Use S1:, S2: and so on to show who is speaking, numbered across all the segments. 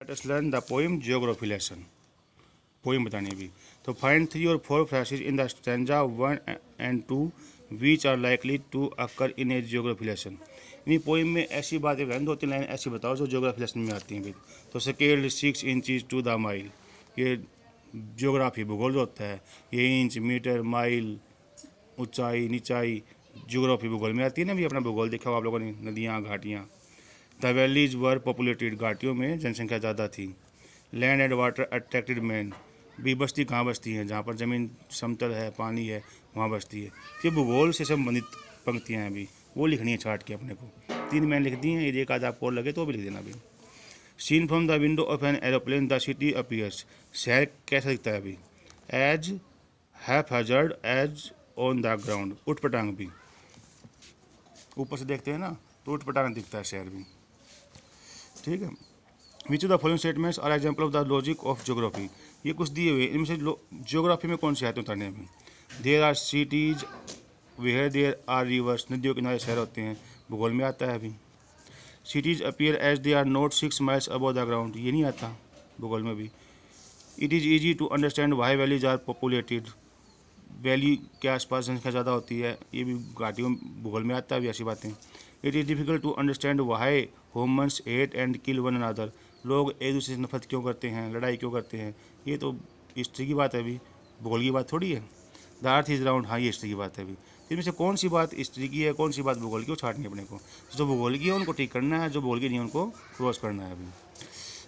S1: Late us learn the poem geography lesson. Poem बतानी भी। तो फाइंड 3 और 4 phrases in the stanza 1 and 2 which are likely to occur in a geography lesson. इन poem में ऐसी बातें बताएं, 2-3 लाइन ऐसी बताओ जो जियोग्राफी लेसन में आती हैं भाई। तो scale 6 inches to the mile, ये जियोग्राफी भूगोल जो होता है, ये इंच मीटर माइल ऊंचाई नीचाई जियोग्राफी भूगोल में आती है ना भी। अपना भूगोल देखा होगा आप लोगों ने, नदियाँ घाटियाँ। द वैलीज वर पॉपुलेटेड, घाटियों में जनसंख्या ज़्यादा थी। Land and water attracted man, भी बस्ती कहाँ बसती है, जहाँ पर ज़मीन समतल है पानी है वहाँ बसती है। ये भूगोल से संबंधित पंक्तियाँ हैं अभी, वो लिखनी है छाट के अपने को। 3 मैंने लिख दी हैं, यदि एक आध आपको और लगे तो भी लिख देना अभी। Seen from the window of an aeroplane the city appears, शहर कैसा दिखता है अभी। As haphazard as on the ground, उठपटांग भी, ऊपर से देखते हैं ना तो उठपटांग दिखता है शहर भी। ठीक है। Which of the following statements are example of the logic of geography, ये कुछ दिए हुए, इनमें से ज्योग्राफी में कौन से आते हैं उतारने में। There are cities where there are rivers, नदियों के किनारे शहर होते हैं, भूगोल में आता है अभी। Cities appear as they are not 6 miles above the ground, ये नहीं आता भूगोल में भी। It is easy to understand why valleys are populated, valley के आसपास जनसंख्या ज़्यादा होती है, ये भी घाटियों भूगोल में आता है भी ऐसी बातें। It is difficult to understand why humans hate and kill one another, लोग एक दूसरे से नफरत क्यों करते हैं, लड़ाई क्यों करते हैं, ये तो हिस्ट्री की बात है अभी, भूगोल की बात थोड़ी है। द अर्थ इज़ राउंड, हाँ ये हिस्ट्री की बात है अभी। इनमें से कौन सी बात हिस्ट्री की है, कौन सी बात भूगोल की, वो छाटनी है अपने को। जो भूगोल की है उनको ठीक करना है, जो भूगोल की नहीं है उनको क्रॉस करना है अभी।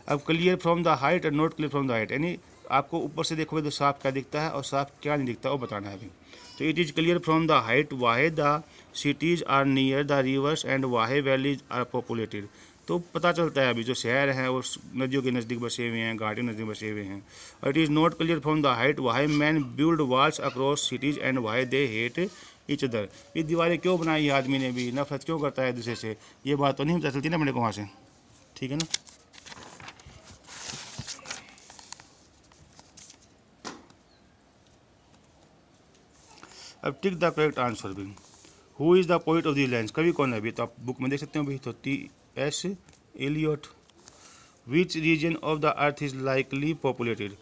S1: अब क्लियर फ्रॉम द हाइट और not clear from the height, यानी आपको ऊपर से देखोगे तो साफ क्या दिखता है और साफ क्या नहीं दिखता वो बताना है अभी। तो it is clear from the height where the cities are near the rivers and where valleys are populated, तो पता चलता है अभी जो शहर हैं वो नदियों के नज़दीक बसे हुए हैं, घाटियों नज़दीक बसे हुए हैं। और it is not clear from the height Y man build walls across cities and why they hate each other, ये दीवारें क्यों बनाई है आदमी ने भी, नफरत क्यों करता है दूसरे से, ये बात तो नहीं पता चलती ना अपने को वहाँ से। ठीक है ना। अब टिक द करेक्ट आंसर भी। Who is the poet of the lines, कवि कौन है अभी, तो आप बुक में देख सकते हो अभी। तो T.S. Eliot. Which region of the earth is likely populated,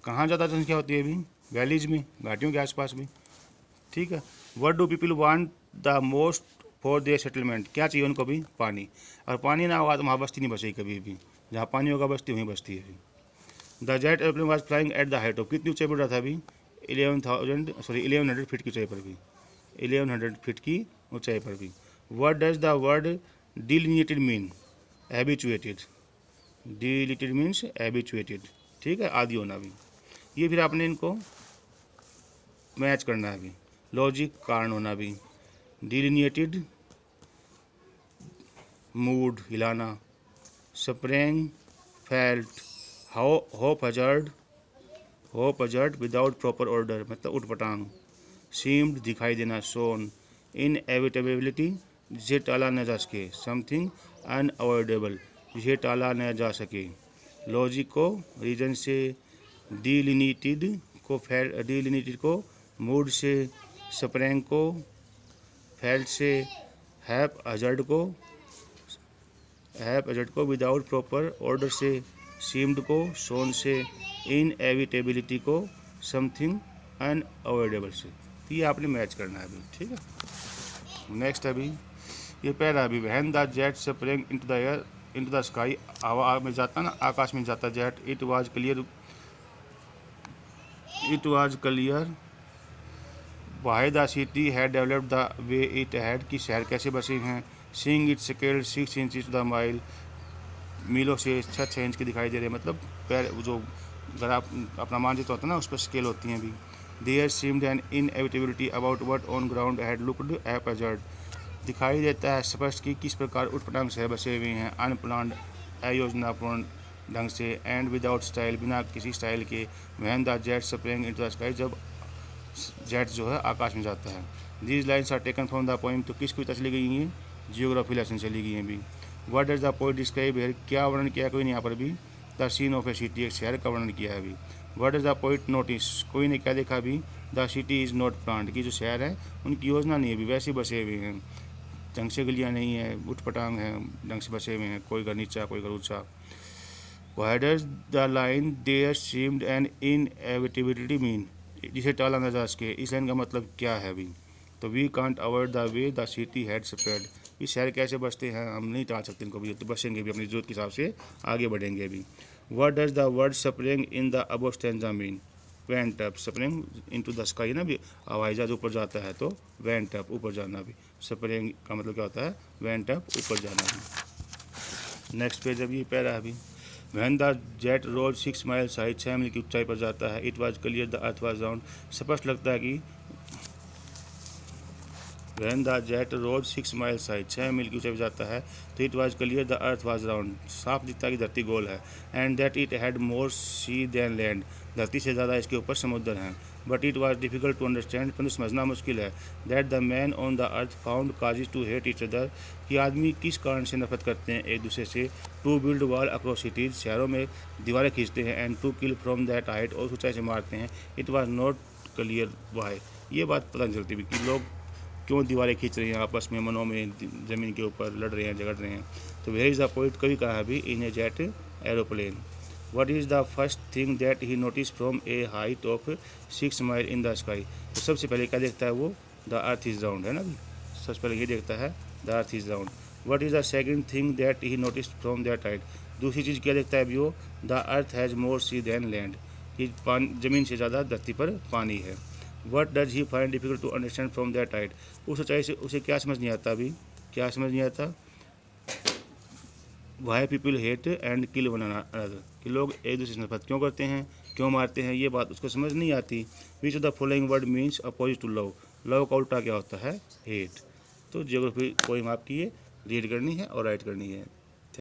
S1: कहाँ ज़्यादा जनसंख्या होती है अभी, वैलीज में, घाटियों के आसपास भी। ठीक है। What do people want the most for their settlement, क्या चाहिए उनको भी, पानी। और पानी ना होगा तो वहाँ बस्ती नहीं बसेगी कभी भी, जहाँ पानी होगा बस्ती वहीं बसती है अभी। The jet airplane was flying at the height of, कितनी ऊंचाई पर रहा था अभी, 1100 फीट की ऊंचाई पर भी, 1100 फीट की ऊंचाई पर भी। What does the word delineated mean, habituated, deleted means habituated. ठीक है, आदि होना भी। ये फिर आपने इनको मैच करना है अभी, लॉजिक कारण होना भी। डिलिनिएटेड मूड हिलाना, sprang felt, haphazard without proper order मतलब उठपटांग। सीम्ड दिखाई देना, सोन। इनएविटेबिलिटी जिसे टाला न जा सके, समथिंग अनअवॉइडेबल जिसे टाला न जा सके। लॉजिक को रीजन से, डिलिनिटेड को मूड से, स्प्रेंग को फेल्ट से, हैप हजर्ड को विदाउट प्रॉपर ऑर्डर से, सीम्ड को सोन से, इनएविटेबिलिटी को समथिंग अनअवॉइडेबल से। तो ये आपने मैच करना है अभी। ठीक है। नेक्स्ट अभी ये पहला अभी, when the jet spring into the air into the sky, हवा में जाता ना, आकाश में जाता jet. It was clear why the city had developed the way it had, की शहर कैसे बसे हैं। Seeing it scaled 6 inches to the mile, मीलों से 6 इंच की दिखाई दे रहे हैं, मतलब पैर जो अगर आप अपना मानचित्र होता है ना उस पर स्केल होती हैं अभी। There seemed an inevitability about what on ground had looked haphazard, दिखाई देता है स्पष्ट कि किस प्रकार उठपटांग शहर बसे हुए हैं, अनप्लान्ड अयोजनापूर्ण ढंग से, एंड विदाउट स्टाइल बिना किसी स्टाइल के। When the jet spring into the sky, जब जेट जो है आकाश में जाता है। These lines are taken from the poem, तो किस कविता से ली गई हैं, जियोग्राफी लेसन से ली गई हैं भी। What does the poet describe here, क्या वर्णन किया कोई ने यहाँ पर भी, the scene of a city, एक शहर का वर्णन किया है अभी। What does the poet notice, कोई ने क्या देखा अभी, the city is not planned, की जो शहर है उनकी योजना नहीं है अभी, वैसे बसे हुए हैं, ढंग से गलियाँ नहीं है, उठपटांग हैं, ढंग से बसे हुए हैं, कोई घर नीचा कोई घर ऊँचा। Why does the line there seemed an inevitability mean? जिसे टाला न जा सके, इस लाइन का मतलब क्या है अभी? तो we can't avoid the way the city had spread, ये शहर कैसे बचते हैं, हम नहीं टाल सकते इनको भी, तो बचेंगे भी अपनी जरूरत के हिसाब से आगे बढ़ेंगे अभी। What does the word spring in the above stanza mean? Went up, spring into the sky ना भी, हवाई जहाज ऊपर जाता है तो went up, ऊपर जाना भी। spring का मतलब क्या होता है? went up, ऊपर जाना भी। नेक्स्ट पेज अभी पैरा है अभी। When the jet rose 6 miles high, 6 मील की ऊंचाई पर जाता है, it was clear the earth was round, स्पष्ट लगता है कि When the jet rose 6 miles high, 6 मील की ऊंचाई पर जाता है तो it was clear the earth was round, साफ दिखता है कि धरती गोल है, and that it had more sea than land, धरती से ज़्यादा इसके ऊपर समुद्र हैं, but it was difficult to understand, परंतु समझना मुश्किल है, that the men on the earth found causes to hate each other, कि आदमी किस कारण से नफरत करते हैं एक दूसरे से, to build wall across cities, शहरों में दीवारें खींचते हैं, and to kill from that height, और ऊंचाई से मारते हैं, it was not clear why, ये बात पता नहीं चलती भी कि लोग क्यों दीवारें खींच रही हैं आपस में, मनों में ज़मीन के ऊपर लड़ रहे हैं, झगड़ रहे हैं। तो वेयर इज़ द पॉइंट, कभी कहा है भी, in a jet aeroplane. What is the first thing that he notice from a height of 6 mile in the sky, तो सबसे पहले क्या देखता है वो, द अर्थ इज़ राउंड, है ना भी, सबसे पहले ये देखता है the earth is round. What is the second thing that he notice from that height, दूसरी चीज़ क्या देखता है भी वो, the earth has more sea than land, कि ज़मीन से ज़्यादा धरती पर पानी है। What does he find difficult to understand from that height, उस ऊंचाई से उसे क्या समझ नहीं आता अभी, क्या समझ नहीं आता, why people hate and kill one another, कि लोग एक दूसरे से नफरत क्यों करते हैं, क्यों मारते हैं, ये बात उसको समझ नहीं आती। Which of the following word means opposite to love, love का उल्टा क्या होता है, hate। तो ज्योग्राफी पोइम आपकी ये रीड करनी है और राइट करनी है।